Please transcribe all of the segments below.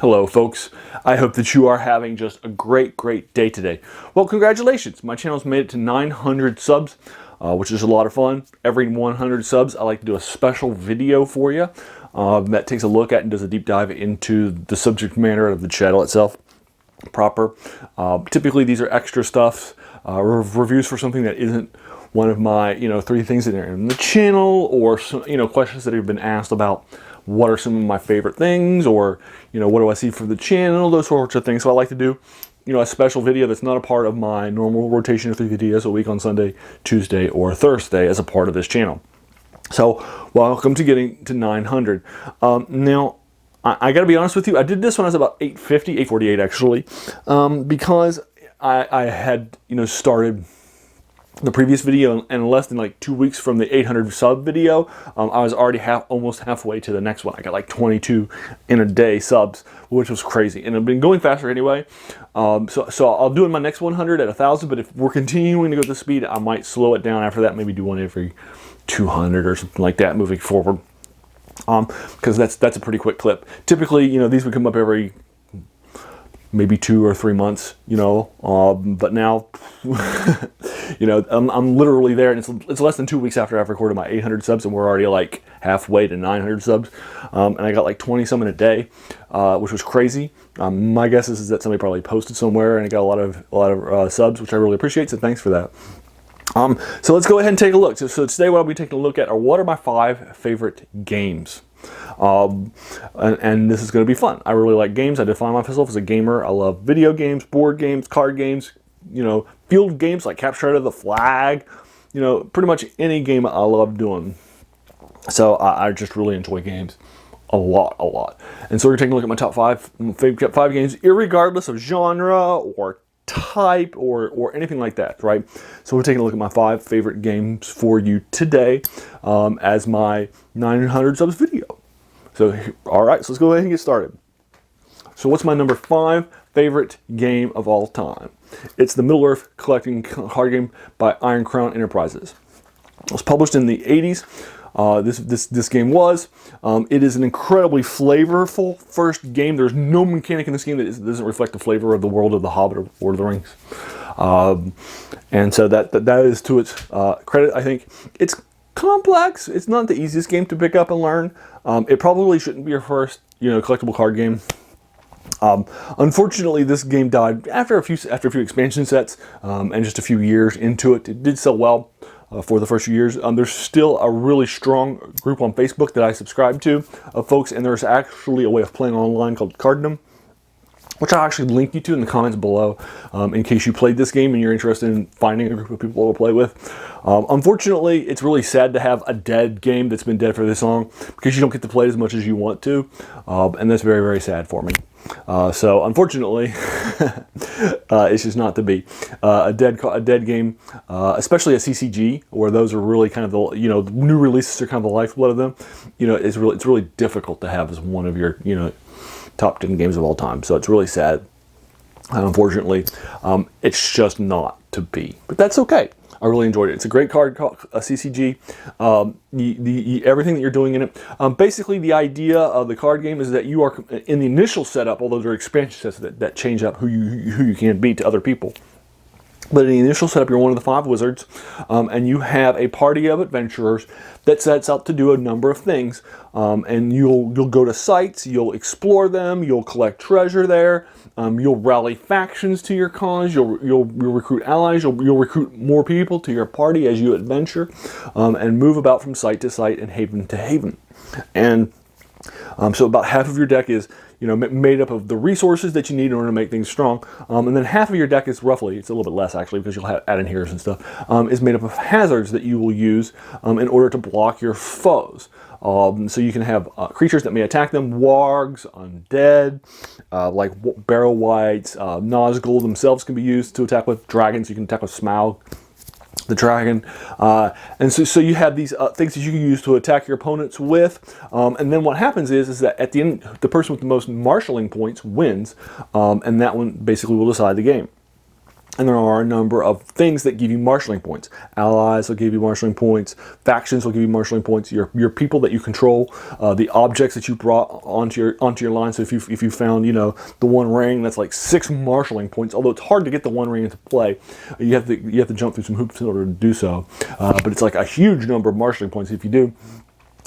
Hello folks, I hope that you are having just a great day today. Well, congratulations, my channel's made it to 900 subs, which is a lot of fun. Every 100 subs I like to do a special video for you that takes a look at and does a deep dive into the subject matter of the channel itself proper. Typically these are extra stuff, reviews for something that isn't one of my 3 things that are in the channel, or questions that have been asked about what are some of my favorite things, or what do I see for the channel, those sorts of things. So I like to do a special video that's not a part of my normal rotation of 3 videos a week on Sunday, Tuesday, or Thursday as a part of this channel. So welcome to getting to 900. Now I gotta be honest with you, I did this when I was about 848 actually, because I had started the previous video, and less than like 2 weeks from the 800 sub video, I was already almost halfway to the next one. I got like 22 in a day subs, which was crazy, and I've been going faster anyway. So I'll do in my next 100 at 1,000. But if we're continuing to go at this speed, I might slow it down after that. Maybe do one every 200 or something like that moving forward, because that's a pretty quick clip. Typically, these would come up every maybe 2 or 3 months, but now, I'm literally there, and it's less than 2 weeks after I've recorded my 800 subs, and we're already like halfway to 900 subs, and I got like 20 some in a day, which was crazy. My guess is that somebody probably posted somewhere, and it got a lot of subs, which I really appreciate. So thanks for that. So let's go ahead and take a look. So today, what I'll be taking a look at are what are my 5 favorite games. And this is going to be fun. I really like games. I define myself as a gamer. I love video games, board games, card games, field games like Capture the Flag, pretty much any game I love doing. So I just really enjoy games a lot. And so we're taking a look at my top 5 favorite 5 games, irregardless of genre or type or anything like that, right? So we're taking a look at my 5 favorite games for you today, as my 900 subs video. So all right, so let's go ahead and get started. So what's my number 5 favorite game of all time? It's the Middleearth collecting card game by Iron Crown Enterprises. It was published in the 80s. This game was. It is an incredibly flavorful first game. There's no mechanic in this game that doesn't reflect the flavor of the world of The Hobbit or Lord of the Rings. And so that is to its credit. I think it's complex. It's not the easiest game to pick up and learn. It probably shouldn't be your first collectible card game. Unfortunately, this game died after a few expansion sets, and just a few years into it. It did sell well for the first few years. There's still a really strong group on Facebook that I subscribe to of folks, and there's actually a way of playing online called Cardinum, which I'll actually link you to in the comments below, in case you played this game and you're interested in finding a group of people to play with. Unfortunately, it's really sad to have a dead game that's been dead for this long, because you don't get to play it as much as you want to, and that's very sad for me. So unfortunately, it's just not to be. A dead game, especially a CCG, where those are really kind of the the new releases are kind of the lifeblood of them. It's really difficult to have as one of your top 10 games of all time. So it's really sad. And unfortunately, it's just not to be. But that's okay. I really enjoyed it. It's a great card, a CCG. Everything that you're doing in it. Basically, the idea of the card game is that you are in the initial setup, although there are expansion sets that change up who you can be to other people. But in the initial setup, you're one of the 5 wizards, and you have a party of adventurers that sets out to do a number of things. And you'll go to sites, you'll explore them, you'll collect treasure there, you'll rally factions to your cause, you'll recruit allies, you'll recruit more people to your party as you adventure, and move about from site to site and haven to haven. And so about half of your deck is made up of the resources that you need in order to make things strong, and then half of your deck is it's a little bit less actually, because you'll add in heroes and stuff, is made up of hazards that you will use in order to block your foes. So you can have creatures that may attack them, wargs, undead, like barrow wights, Nazgul themselves can be used to attack with. Dragons you can attack with Smaug the dragon, and so you have these things that you can use to attack your opponents with, and then what happens is that at the end, the person with the most marshalling points wins, and that one basically will decide the game. And there are a number of things that give you marshalling points. Allies will give you marshalling points. Factions will give you marshalling points. Your people that you control, the objects that you brought onto your line. So if you found, you know, the one ring, that's like 6 marshalling points. Although it's hard to get the one ring into play, you have to jump through some hoops in order to do so. But it's like a huge number of marshalling points if you do.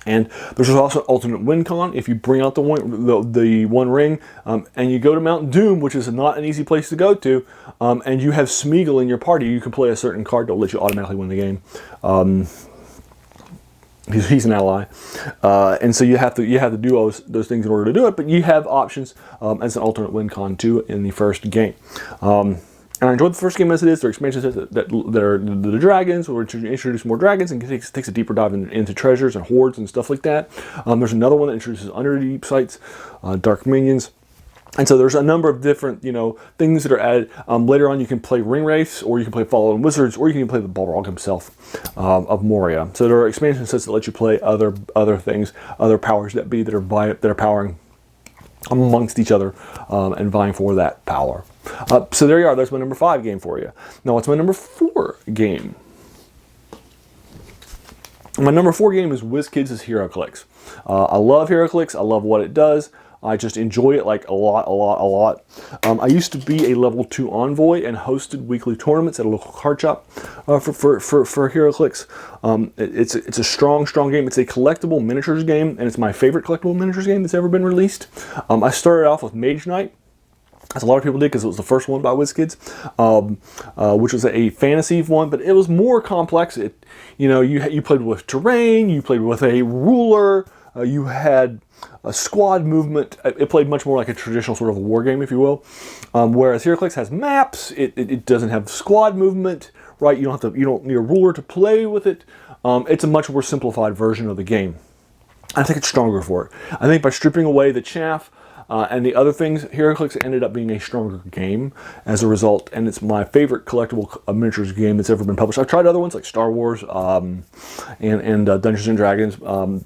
And there's also an alternate win con. If you bring out the one ring and you go to Mount Doom, which is not an easy place to go to, and you have Smeagol in your party, you can play a certain card that will let you automatically win the game. He's an ally, and so you have to do those things in order to do it. But you have options as an alternate win con too in the first game. And I enjoyed the first game as it is. There are expansion sets that are the dragons, where to introduce more dragons and takes a deeper dive into treasures and hoards and stuff like that. There's another one that introduces underdeep sites, dark minions. And so there's a number of different, you know, things that are added. Later on, you can play Ring Wraiths, or you can play Fallen Wizards, or you can play the Balrog himself of Moria. So there are expansion sets that let you play other things, other powers that are powering amongst each other and vying for that power. So there you are. That's my number 5 game for you. Now, what's my number 4 game? My number 4 game is WizKids' HeroClix. I love HeroClix. I love what it does. I just enjoy it like a lot. I used to be a level 2 envoy and hosted weekly tournaments at a local card shop for HeroClix. It's a strong game. It's a collectible miniatures game, and it's my favorite collectible miniatures game that's ever been released. I started off with Mage Knight, as a lot of people did, because it was the first one by WizKids, which was a fantasy one, but it was more complex. You played with terrain, you played with a ruler, you had a squad movement. It played much more like a traditional sort of a war game, if you will. Whereas HeroClix has maps. It doesn't have squad movement, right? You don't need a ruler to play with it. It's a much more simplified version of the game. I think it's stronger for it. I think by stripping away the chaff and the other things, HeroClix ended up being a stronger game as a result, and it's my favorite collectible miniatures game that's ever been published. I've tried other ones like Star Wars and Dungeons and Dragons,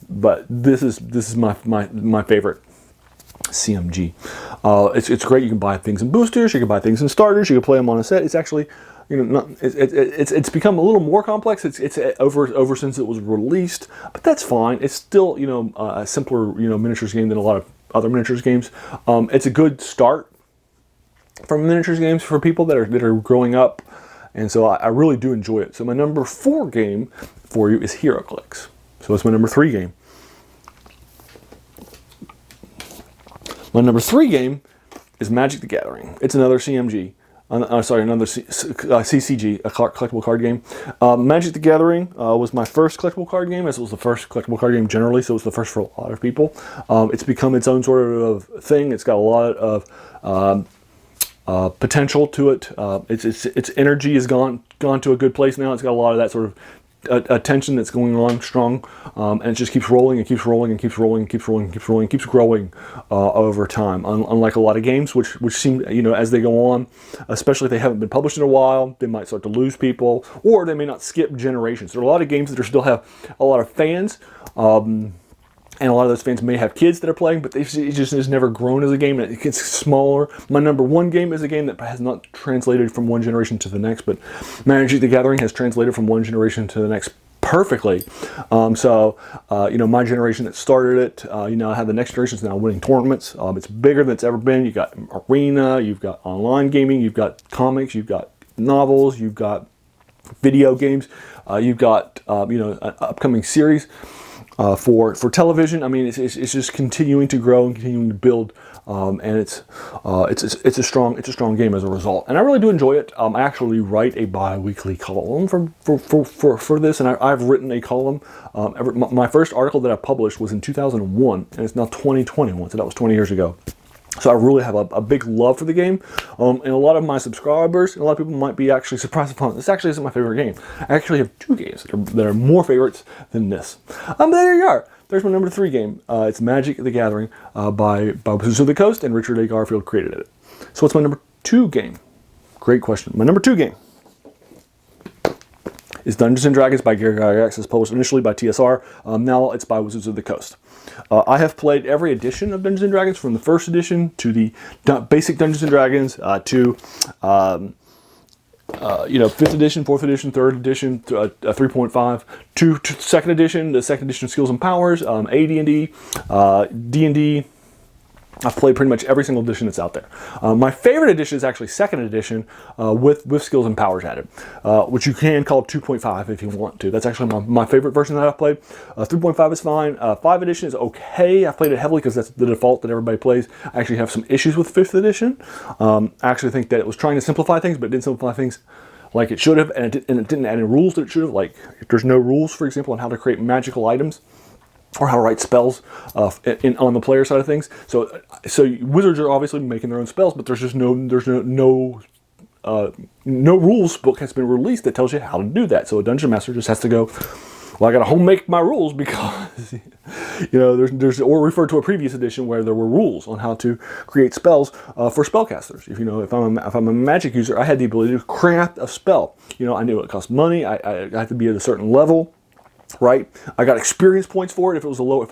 but this is my favorite CMG. It's great. You can buy things in boosters, you can buy things in starters, you can play them on a set. It's actually, it's become a little more complex. It's over since it was released, but that's fine. It's still, a simpler, miniatures game than a lot of other miniatures games. It's a good start for miniatures games for people that are growing up, and so I really do enjoy it. So my number 4 game for you is HeroClix. So it's my number 3 game. My number 3 game is Magic the Gathering. It's another CMG. Another CCG, a collectible card game. Magic the Gathering was my first collectible card game, as it was the first collectible card game generally, so it was the first for a lot of people. It's become its own sort of thing. It's got a lot of potential to it. Its energy has gone to a good place now. It's got a lot of that sort of attention that's going on strong, and it just keeps rolling and keeps rolling and keeps rolling and keeps rolling and keeps rolling and keeps growing over time. Unlike a lot of games, which seem, as they go on, especially if they haven't been published in a while, they might start to lose people, or they may not skip generations. There are a lot of games that still have a lot of fans, and a lot of those fans may have kids that are playing, but it just has never grown as a game, and it gets smaller. My number 1 game is a game that has not translated from one generation to the next, but Magic the Gathering has translated from one generation to the next perfectly. My generation that started it, I have the next generation's now winning tournaments. It's bigger than it's ever been. You've got arena, you've got online gaming, you've got comics, you've got novels, you've got video games, you've got an upcoming series for television. I mean, it's just continuing to grow and continuing to build, and it's a strong game as a result. And I really do enjoy it. I actually write a bi-weekly column for this, and I've written a column. My first article that I published was in 2001, and it's now 2021, so that was 20 years ago. So I really have a big love for the game, and a lot of my subscribers, and a lot of people might be actually surprised upon this. Actually isn't my favorite game. I actually have 2 games that are more favorites than this. But there you are. There's my number 3 game. It's Magic the Gathering by Wizards of the Coast, and Richard A. Garfield created it. So what's my number 2 game? Great question. My number 2 game is Dungeons and Dragons by Gary Gygax. It's published initially by TSR. Now it's by Wizards of the Coast. I have played every edition of Dungeons and Dragons, from the first edition to the basic Dungeons and Dragons to 5th edition, 4th edition, 3rd edition, 3.5, to 2nd edition, the 2nd edition Skills and Powers, AD&D, D&D. I've played pretty much every single edition that's out there. My favorite edition is actually 2nd edition with Skills and Powers added, which you can call 2.5 if you want to. That's actually my favorite version that I've played. 3.5 is fine. 5th edition is okay. I've played it heavily because that's the default that everybody plays. I actually have some issues with 5th edition. I actually think that it was trying to simplify things, but it didn't simplify things like it should have, and it didn't add any rules that it should have. Like, there's no rules, for example, on how to create magical items or how to write spells on the player side of things. So wizards are obviously making their own spells, but there's just no rules book has been released that tells you how to do that. So a dungeon master just has to go, well, I got to home make my rules because there's or refer to a previous edition where there were rules on how to create spells for spellcasters. If I'm a magic user, I had the ability to craft a spell. I knew it cost money. I had to be at a certain level. Right, I got experience points for it. If it was a lower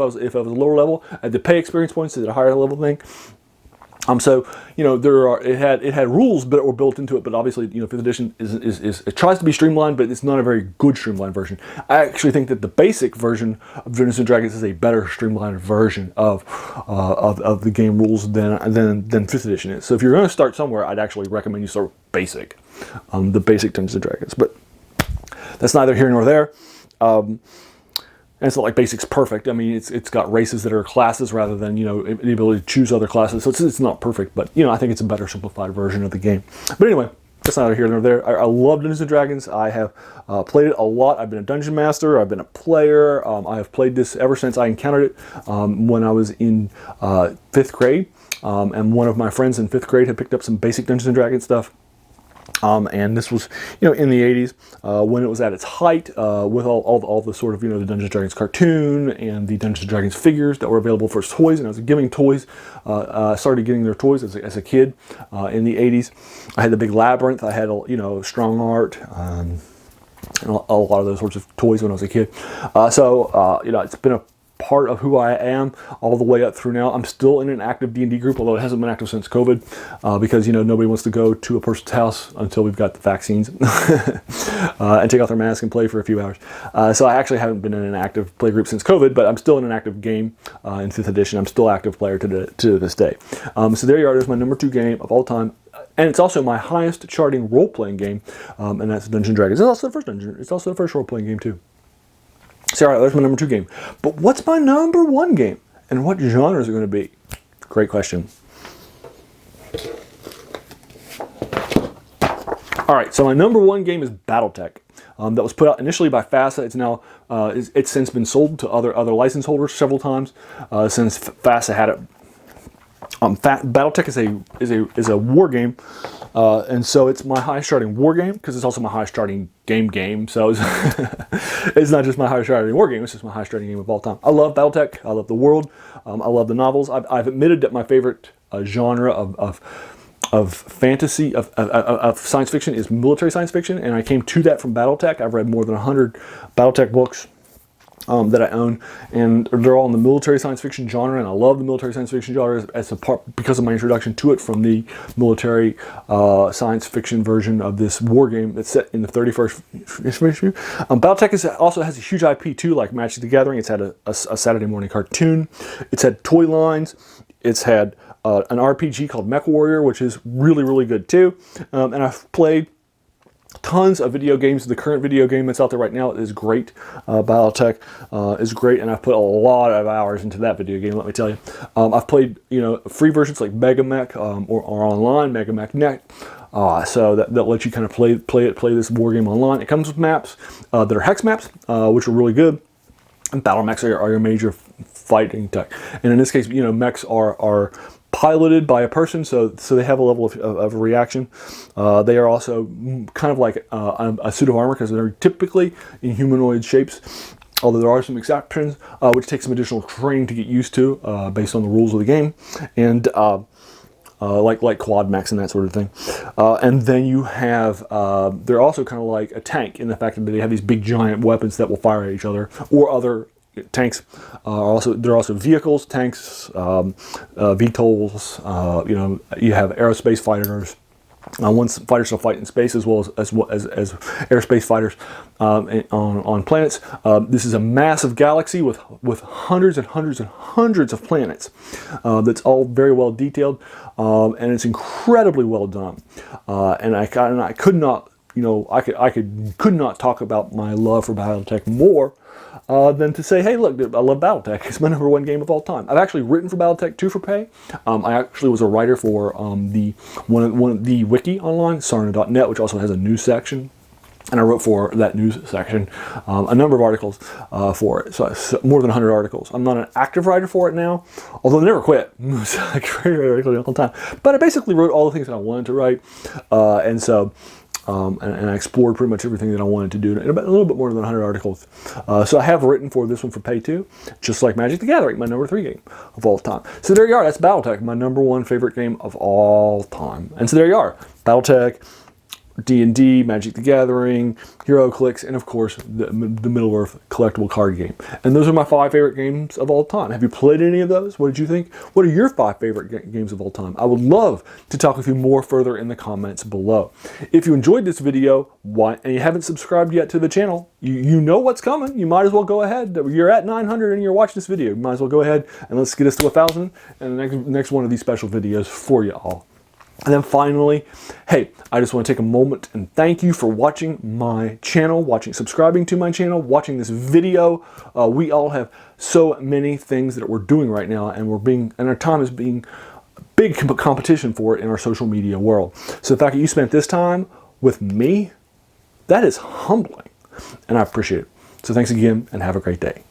level, I had to pay experience points at a higher level thing. It had rules that were built into it, but obviously 5th edition is it tries to be streamlined, but it's not a very good streamlined version. I actually think that the basic version of Dungeons and Dragons is a better streamlined version of the game rules than 5th edition is. So if you're going to start somewhere, I'd actually recommend you start with basic, the basic Dungeons and Dragons. But that's neither here nor there. And it's not like basic's perfect. I mean, it's got races that are classes rather than the ability to choose other classes. So it's not perfect, but I think it's a better simplified version of the game. But anyway, that's neither here nor there. I love Dungeons and Dragons. I have played it a lot. I've been a dungeon master. I've been a player. I have played this ever since I encountered it when I was in 5th grade. And one of my friends in 5th grade had picked up some basic Dungeons and Dragons stuff. And this was, in the 80s, when it was at its height, with all the sort of, the Dungeons and Dragons cartoon and the Dungeons and Dragons figures that were available for toys. And I was giving toys, started getting their toys as a kid in the 80s. I had the big labyrinth. I had, strong art, and a lot of those sorts of toys when I was a kid. It's been a part of who I am all the way up through now. I'm still in an active D&D group, although it hasn't been active since COVID, because nobody wants to go to a person's house until we've got the vaccines and take off their mask and play for a few hours. So I actually haven't been in an active play group since COVID, but I'm still in an active game in 5th edition. I'm still an active player to this day. So there you are. There's my number 2 game of all time. And it's also my highest charting role-playing game, and that's Dungeons & Dragons. It's also the first dungeon. It's also the first role-playing game too. So, all right, there's my number 2 game. But what's my number 1 game? And what genre is it going to be? Great question. All right, so my number 1 game is BattleTech. That was put out initially by FASA. It's now it's since been sold to other license holders several times since FASA had it. BattleTech is a war game, and so it's my highest charting war game because it's also my highest charting game. So it's not just my highest charting war game; it's just my highest charting game of all time. I love BattleTech. I love the world. I love the novels. I've admitted that my favorite genre of fantasy of science fiction is military science fiction, and I came to that from BattleTech. I've read more than 100 BattleTech books that I own, and they're all in the military science fiction genre, and I love the military science fiction genre as a part because of my introduction to it from the military science fiction version of this war game that's set in the 31st issue. BattleTech also has a huge IP too, like Magic the Gathering. It's had a Saturday morning cartoon. It's had toy lines. It's had an RPG called Mech Warrior, which is really, really good too. And I've played tons of video games. The current video game that's out there right now is great. BattleTech is great, and I've put a lot of hours into that video game, let me tell you. I've played free versions like Mega Mech or online, Mega Mech Net. So that lets you kind of play this war game online. It comes with maps that are hex maps, which are really good. And battle mechs are your major fighting tech. And in this case, mechs are piloted by a person, so they have a level of reaction. They are also kind of like a suit of armor because they're typically in humanoid shapes, although there are some exceptions, which take some additional training to get used to based on the rules of the game, and like quad mechs and that sort of thing. And then you have, they're also kind of like a tank in the fact that they have these big giant weapons that will fire at each other, or other tanks. There are also vehicles, tanks, VTOLs. You have aerospace fighters. One fighter shall fight in space as well as airspace fighters on planets. This is a massive galaxy with hundreds and hundreds and hundreds of planets. That's all very well detailed, and it's incredibly well done. And I could not, could not talk about my love for BattleTech more than to say, hey, look, I love BattleTech. It's my #1 game of all time. I've actually written for BattleTech 2 for pay. I actually was a writer for the wiki online, sarna.net, which also has a news section. And I wrote for that news section a number of articles for it, so more than 100 articles. I'm not an active writer for it now, although I never quit. I write articles all the time. But I basically wrote all the things that I wanted to write, and I explored pretty much everything that I wanted to do in a little bit more than 100 articles. So I have written for this one for pay too, just like Magic the Gathering, my #3 game of all time. So there you are, that's BattleTech, my #1 favorite game of all time. And so there you are, BattleTech, D&D, Magic the Gathering, HeroClix, and of course the Middleearth collectible card game. And those are my 5 favorite games of all time. Have you played any of those? What did you think? What are your 5 favorite games of all time? I would love to talk with you more further in the comments below. If you enjoyed this video and you haven't subscribed yet to the channel, you know what's coming. You might as well go ahead. You're at 900 and you're watching this video. You might as well go ahead and let's get us to 1,000 and the next one of these special videos for you all. And then finally, hey, I just want to take a moment and thank you for watching my channel, subscribing to my channel, watching this video. We all have so many things that we're doing right now, and our time is being big competition for it in our social media world. So the fact that you spent this time with me, that is humbling, and I appreciate it. So thanks again, and have a great day.